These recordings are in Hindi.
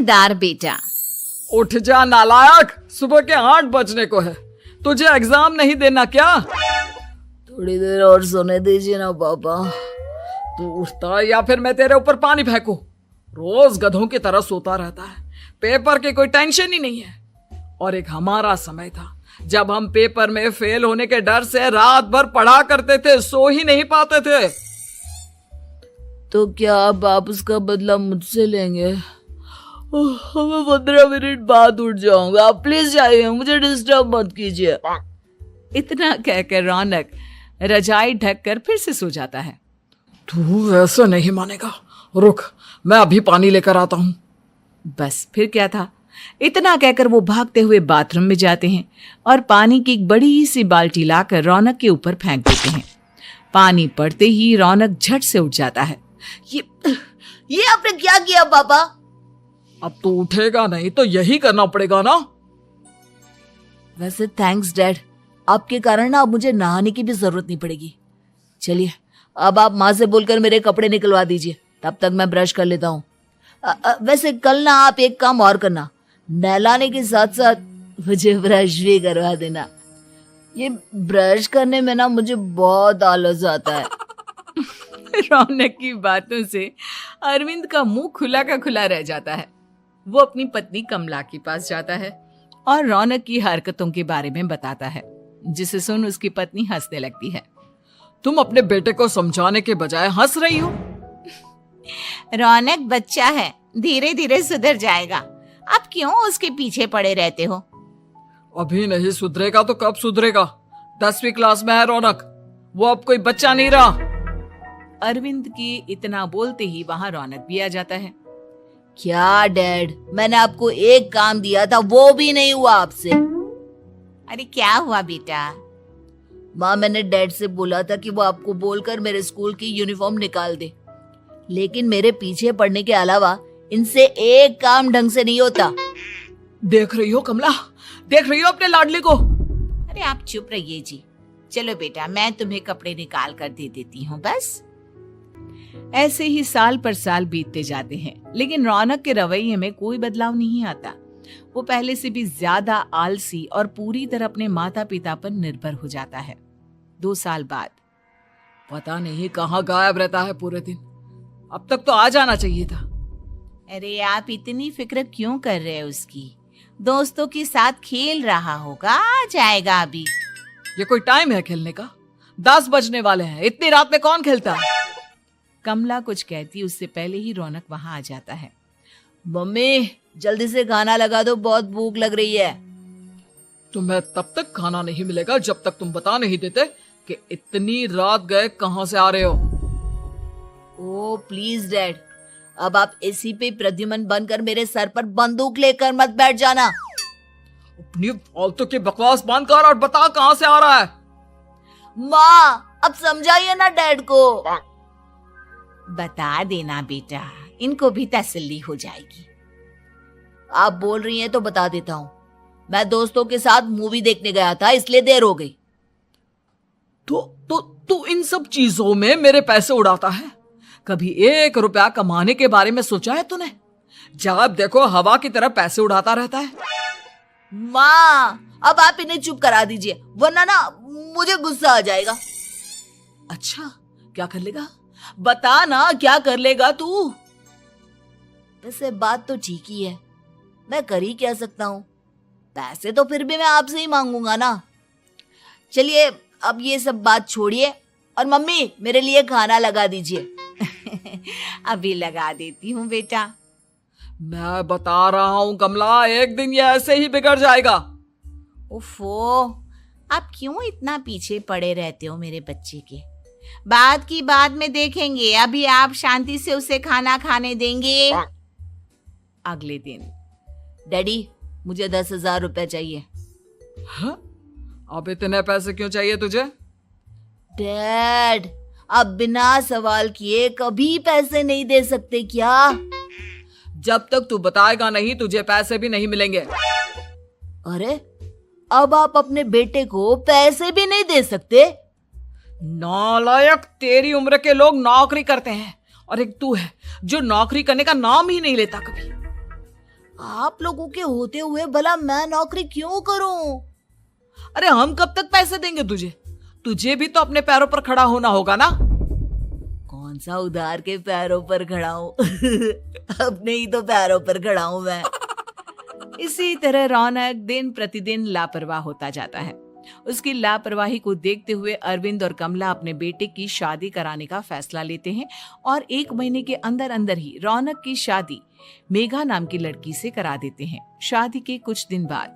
खबरदार बेटा। उठ जा नालायक, सुबह के 8 बजने को है, तुझे एग्जाम नहीं देना क्या? थोड़ी देर और सोने दीजिए ना पापा। तू उठता या फिर मैं तेरे ऊपर पानी फेंकूं? रोज गधों की तरह सोता रहता है, पेपर की कोई टेंशन ही नहीं है। और एक हमारा समय था जब हम पेपर में फेल होने के डर से रात भर पढ़ा करते थे, सो ही नहीं पाते थे। तो क्या आप उसका बदला मुझसे लेंगे? मैं 15 मिनट बाद उठ जाऊंगा, आप प्लीज जाइए, मुझे डिस्टर्ब मत कीजिए। इतना कहकर रौनक रजाई ढककर फिर से सो जाता है। तू वैसे नहीं मानेगा, रुक मैं अभी पानी लेकर आता हूं। बस फिर क्या था, इतना कहकर वो भागते हुए बाथरूम में जाते हैं और पानी की एक बड़ी सी बाल्टी लाकर रौनक के ऊपर फेंक देते हैं। पानी पड़ते ही रौनक झट से उठ जाता है। ये आपने क्या किया पापा? अब तो उठेगा नहीं तो यही करना पड़ेगा ना। वैसे थैंक्स डैड, आपके कारण ना अब मुझे नहाने की भी जरूरत नहीं पड़ेगी। चलिए अब आप माँ से बोलकर मेरे कपड़े निकलवा दीजिए, तब तक मैं ब्रश कर लेता हूँ। वैसे कल ना आप एक काम और करना, नहलाने के साथ साथ मुझे ब्रश भी करवा देना। ये ब्रश करने में ना मुझे बहुत आलस आता है। रौनक की बातों से अरविंद का मुंह खुला का खुला रह जाता है। वो अपनी पत्नी कमला के पास जाता है और रौनक की हरकतों के बारे में बताता है, जिसे सुन उसकी पत्नी हंसने लगती है। तुम अपने बेटे को समझाने के बजाय हंस रही हो। रौनक बच्चा है, धीरे धीरे सुधर जाएगा, आप क्यों उसके पीछे पड़े रहते हो? अभी नहीं सुधरेगा तो कब सुधरेगा? 10वीं क्लास में है रौनक, वो अब कोई बच्चा नहीं रहा। अरविंद की इतना बोलते ही वहां रौनक भी आ जाता है। क्या डैड, मैंने आपको एक काम दिया था, वो भी नहीं हुआ आपसे। अरे क्या हुआ बेटा? माँ, मैंने डैड से बोला था कि वो आपको बोलकर मेरे स्कूल की यूनिफॉर्म निकाल दे, लेकिन मेरे पीछे पड़ने के अलावा इनसे एक काम ढंग से नहीं होता। देख रही हो कमला, देख रही हो अपने लाडले को? अरे आप चुप रहिए जी। चलो बेटा, मैं तुम्हें कपड़े निकाल कर दे देती हूँ। बस ऐसे ही साल पर साल बीतते जाते हैं, लेकिन रौनक के रवैये में कोई बदलाव नहीं आता। वो पहले से भी ज्यादा आलसी और पूरी तरह अपने माता पिता पर निर्भर हो जाता है। 2 साल बाद पता नहीं कहाँ गायब रहता है पूरे दिन, अब तक तो आ जाना चाहिए था। अरे आप इतनी फिक्र क्यों कर रहे हैं उसकी? दोस्तों के साथ खेल रहा होगा, आ जाएगा अभी। ये कोई टाइम है खेलने का? 10 बजने वाले हैं, इतनी रात में कौन खेलता है? कमला कुछ कहती उससे पहले ही रौनक वहां आ जाता है। मम्मी जल्दी से खाना लगा दो, बहुत भूख लग रही है। तुम्हें तब तक खाना नहीं मिलेगा जब तक तुम बता नहीं देते कि इतनी रात गए कहां से आ रहे हो। ओ प्लीज डैड, अब आप एसी पे प्रद्युमन बनकर मेरे सर पर बंदूक लेकर मत बैठ जाना। अपनी फालतू की बकवास बंद कर और बता कहां से आ रहा है। माँ अब समझाइए ना डैड को। बता देना बेटा, इनको भी तसल्ली हो जाएगी। आप बोल रही हैं तो बता देता हूँ, मैं दोस्तों के साथ मूवी देखने गया था, इसलिए देर हो गई। तो इन सब चीजों में मेरे पैसे उड़ाता है? कभी 1 रुपया कमाने के बारे में सोचा है तूने? जब देखो हवा की तरह पैसे उड़ाता रहता है। माँ अब आप इन्हें चुप करा दीजिए, वरना ना मुझे गुस्सा आ जाएगा। अच्छा क्या कर लेगा? बता ना क्या कर लेगा तू? वैसे बात तो ठीक ही है, मैं कर ही क्या सकता हूँ, पैसे तो फिर भी मैं आपसे ही मांगूंगा ना। चलिए अब ये सब बात छोड़िए और मम्मी मेरे लिए खाना लगा दीजिए। अभी लगा देती हूँ बेटा। मैं बता रहा हूँ कमला, एक दिन ये ऐसे ही बिगड़ जाएगा। उफ़ो, आप क्यों इतना पीछे पड़े रहते हो मेरे बच्चे के? बात की बाद में देखेंगे, अभी आप शांति से उसे खाना खाने देंगे। अगले दिन डैडी मुझे 10,000 रुपए चाहिए। हाँ? अब इतने पैसे क्यों चाहिए तुझे? डैड आप बिना सवाल किए कभी पैसे नहीं दे सकते क्या? जब तक तू बताएगा नहीं तुझे पैसे भी नहीं मिलेंगे। अरे अब आप अपने बेटे को पैसे भी नहीं दे सकते? नालायक, तेरी उम्र के लोग नौकरी करते हैं और एक तू है जो नौकरी करने का नाम ही नहीं लेता कभी। आप लोगों के होते हुए भला मैं नौकरी क्यों करूं? अरे हम कब तक पैसे देंगे तुझे? तुझे भी तो अपने पैरों पर खड़ा होना होगा ना। कौन सा उधार के पैरों पर खड़ा हूं? अपने ही तो पैरों पर खड़ा हूं मैं। इसी तरह रौनक दिन प्रतिदिन लापरवाह होता जाता है। उसकी लापरवाही को देखते हुए अरविंद और कमला अपने बेटे की शादी कराने का फैसला लेते हैं और 1 महीने के अंदर अंदर ही रौनक की शादी मेघा नाम की लड़की से करा देते हैं। शादी के कुछ दिन बाद,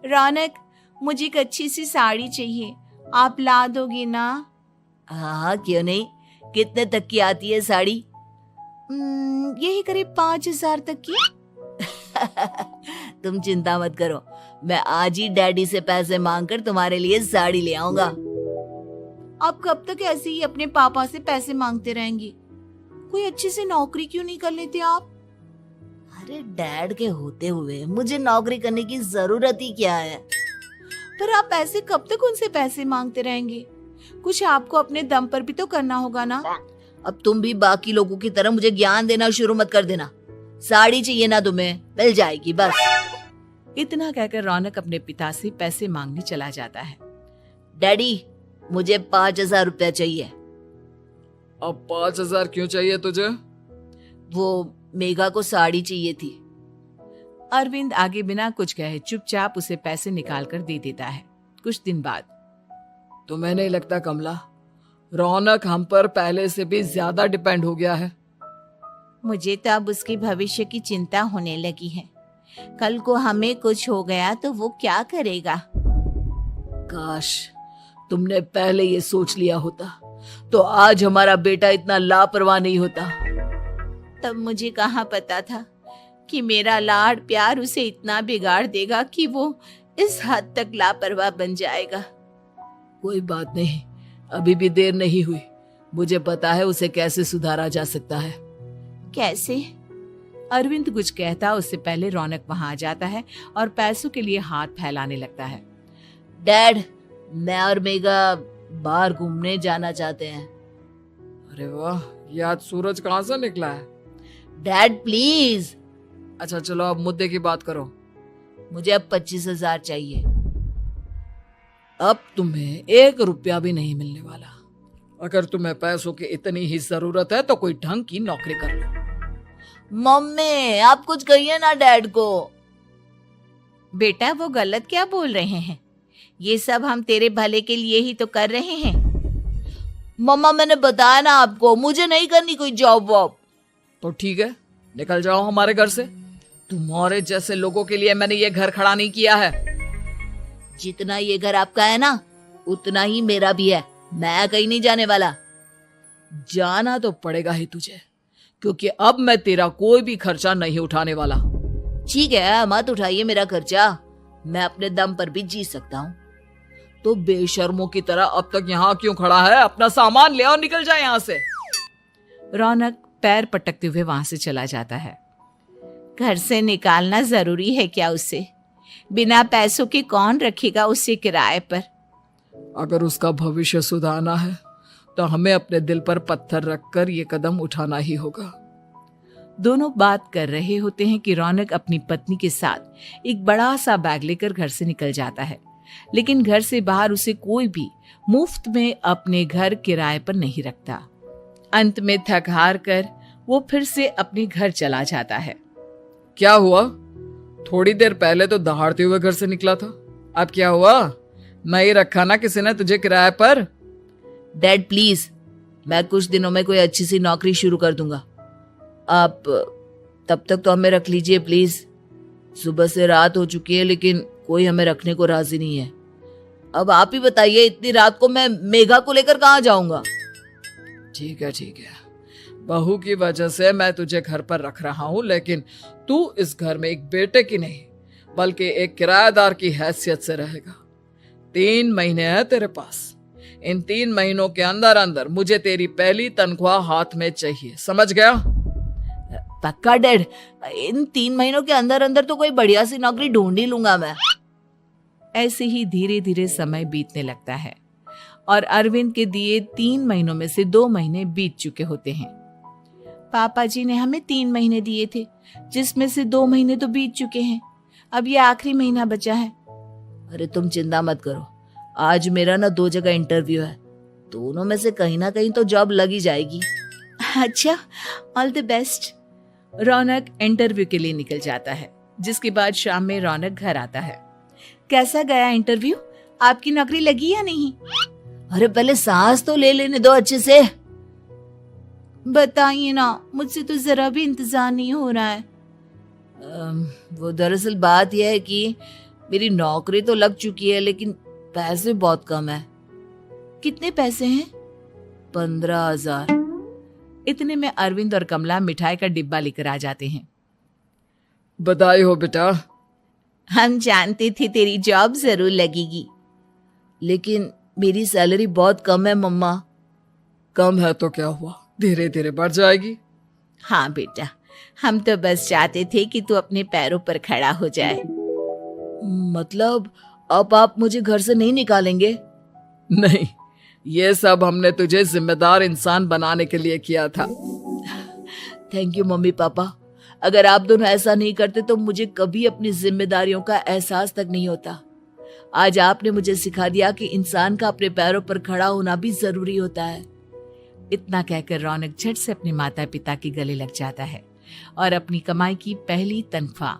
रौनक, मुझे एक अच्छी सी साड़ी चाहिए, आप ला दोगे ना? हाँ, क्यों नहीं। कितने तक की आती है साड़ी? यही करीब 5,000 तक की। तुम चिंता मत करो, मैं आज ही डैडी से पैसे मांगकर तुम्हारे लिए साड़ी ले आऊंगा। आप कब तक ऐसे ही अपने पापा से पैसे मांगते रहेंगी? कोई अच्छी सी नौकरी क्यों नहीं कर लेते आप? अरे डैड के होते हुए मुझे नौकरी करने की जरूरत ही क्या है? पर आप ऐसे कब तक उनसे पैसे मांगते रहेंगे? कुछ आपको अपने दम पर भी तो करना होगा ना। अब तुम भी बाकी लोगों की तरह मुझे ज्ञान देना शुरू मत कर देना। साड़ी चाहिए ना तुम्हें, मिल जाएगी बस। इतना कहकर रौनक अपने पिता से पैसे मांगने चला जाता है। डैडी, मुझे 5,000 रुपया चाहिए। अब 5,000 क्यों चाहिए तुझे? वो मेघा को साड़ी चाहिए थी। अरविंद आगे बिना कुछ कहे चुपचाप उसे पैसे निकाल कर दे देता है। कुछ दिन बाद, तुम्हें नहीं लगता कमला, रौनक हम पर पहले से भी ज्यादा डिपेंड हो गया है? मुझे तो अब उसके भविष्य की चिंता होने लगी है। कल को हमें कुछ हो गया तो वो क्या करेगा? काश तुमने पहले ये सोच लिया होता तो आज हमारा बेटा इतना लापरवाह नहीं होता। तब मुझे कहाँ पता था कि मेरा लाड प्यार उसे इतना बिगाड़ देगा कि वो इस हद तक लापरवाह बन जाएगा। कोई बात नहीं, अभी भी देर नहीं हुई। मुझे पता है उसे कैसे सुधारा जा सकता है। कैसे? अरविंद कुछ कहता उससे पहले रौनक वहां आ जाता है और पैसों के लिए हाथ फैलाने लगता है। डैड, मैं और मेघा बाहर घूमने जाना चाहते हैं। अरे वाह, ये आज सूरज कहाँ से निकला है? Dad please. अच्छा चलो अब मुद्दे की बात करो। मुझे अब 25,000 चाहिए। अब तुम्हें 1 रुपया भी नहीं मिलने वाला। अगर तुम्हें पैसों की इतनी ही जरूरत है तो कोई ढंग की नौकरी कर लो। मम्मी, आप कुछ कहिए ना डैड को। बेटा, वो गलत क्या बोल रहे हैं? ये सब हम तेरे भले के लिए ही तो कर रहे हैं। मम्मा, मैंने बताया ना आपको, मुझे नहीं करनी कोई जॉब वॉब। तो ठीक है, निकल जाओ हमारे घर से। तुम्हारे जैसे लोगों के लिए मैंने ये घर खड़ा नहीं किया है। जितना ये घर आपका है ना, उतना ही मेरा भी है। मैं कहीं नहीं जाने वाला। जाना तो पड़ेगा ही तुझे, क्योंकि अब मैं तेरा कोई भी खर्चा नहीं उठाने वाला। ठीक है, मत उठाइए मेरा खर्चा, मैं अपने दम पर भी जी सकता हूँ। तो बेशर्मों की तरह अब तक यहाँ क्यों खड़ा है? अपना सामान ले और निकल जाए यहाँ से। रौनक पैर पटकते हुए वहां से चला जाता है। घर से निकालना जरूरी है क्या उसे? बिना पैसों के कौन रखेगा उसे किराए पर? अगर उसका भविष्य सुधारना है तो हमें अपने दिल पर पत्थर रखकर ये कदम उठाना ही होगा। दोनों बात कर रहे होते हैं कि रौनक अपनी पत्नी के साथ एक बड़ा सा बैग लेकर घर से निकल जाता है, लेकिन घर से बाहर उसे कोई भी मुफ्त में अपने घर किराए पर नहीं रखता। अंत में थक हार कर वो फिर से अपने घर चला जाता है। क्या हुआ? थोड़ी देर पहले तो दहाड़ते हुए घर से निकला था, अब क्या हुआ? नहीं रखा ना किसी ने तुझे किराए पर? डैड प्लीज, मैं कुछ दिनों में कोई अच्छी सी नौकरी शुरू कर दूंगा। आप तब तक तो हमें रख लीजिए प्लीज। सुबह से रात हो चुकी है लेकिन कोई हमें रखने को राजी नहीं है। अब आप ही बताइए, इतनी रात को मैं मेघा को लेकर कहाँ जाऊंगा? ठीक है ठीक है, बहू की वजह से मैं तुझे घर पर रख रहा हूँ, लेकिन तू इस घर में एक बेटे की नहीं बल्कि एक किराएदार की हैसियत से रहेगा। 3 महीने है तेरे पास। इन 3 महीनों के अंदर अंदर मुझे तेरी पहली तनख्वाह हाथ में चाहिए, समझ गया? पक्का डैड, इन 3 महीनों के अंदर अंदर तो कोई बढ़िया सी नौकरी ढूंढ ही लूंगा मैं। ऐसे ही धीरे धीरे समय बीतने लगता है और अरविंद के दिए 3 महीनों में से 2 महीने बीत चुके होते हैं। पापा जी ने हमें 3 महीने दिए थे, जिसमें से 2 महीने तो बीत चुके हैं। अब ये आखिरी महीना बचा है। अरे तुम चिंता मत करो, आज मेरा ना 2 जगह इंटरव्यू है, दोनों में से कहीं ना कहीं तो जॉब लग ही जाएगी। अच्छा, all the best. Raunak interview के लिए निकल जाता है, जिसके बाद शाम में रौनक घर आता है। कैसा गया इंटरव्यू? आपकी नौकरी लगी या नहीं? अरे पहले सांस तो ले लेने दो अच्छे से। बताइए ना, मुझसे तो जरा भी इंतजार नहीं हो रहा है। वो दरअसल बात यह है कि मेरी नौकरी तो लग चुकी है, लेकिन पैसे बहुत कम है। कितने पैसे हैं? 15,000। इतने में अरविंद और कमला मिठाई का डिब्बा लेकर आ जाते हैं। बधाई हो बेटा। हम जानते थे तेरी जॉब जरूर लगेगी। लेकिन मेरी सैलरी बहुत कम है मम्मा। कम है तो क्या हुआ, धीरे धीरे बढ़ जाएगी। हाँ बेटा, हम तो बस चाहते थे कि तू अपने पैरों पर खड़ा हो जाए। मतलब अब आप मुझे घर से नहीं निकालेंगे? नहीं, ये सब हमने तुझे जिम्मेदार इंसान बनाने के लिए किया था। Thank you mummy papa. अगर आप दोनों ऐसा नहीं करते तो मुझे कभी अपनी जिम्मेदारियों का एहसास तक नहीं होता। आज आपने मुझे सिखा दिया कि इंसान का अपने पैरों पर खड़ा होना भी जरूरी होता है। इतना कहकर रौनक झट से अपने माता पिता के गले लग जाता है और अपनी कमाई की पहली तनख्वाह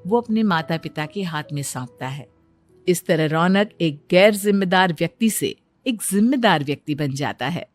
वो अपने माता पिता के हाथ में सौंपता है। इस तरह रौनक एक गैर जिम्मेदार व्यक्ति से एक जिम्मेदार व्यक्ति बन जाता है।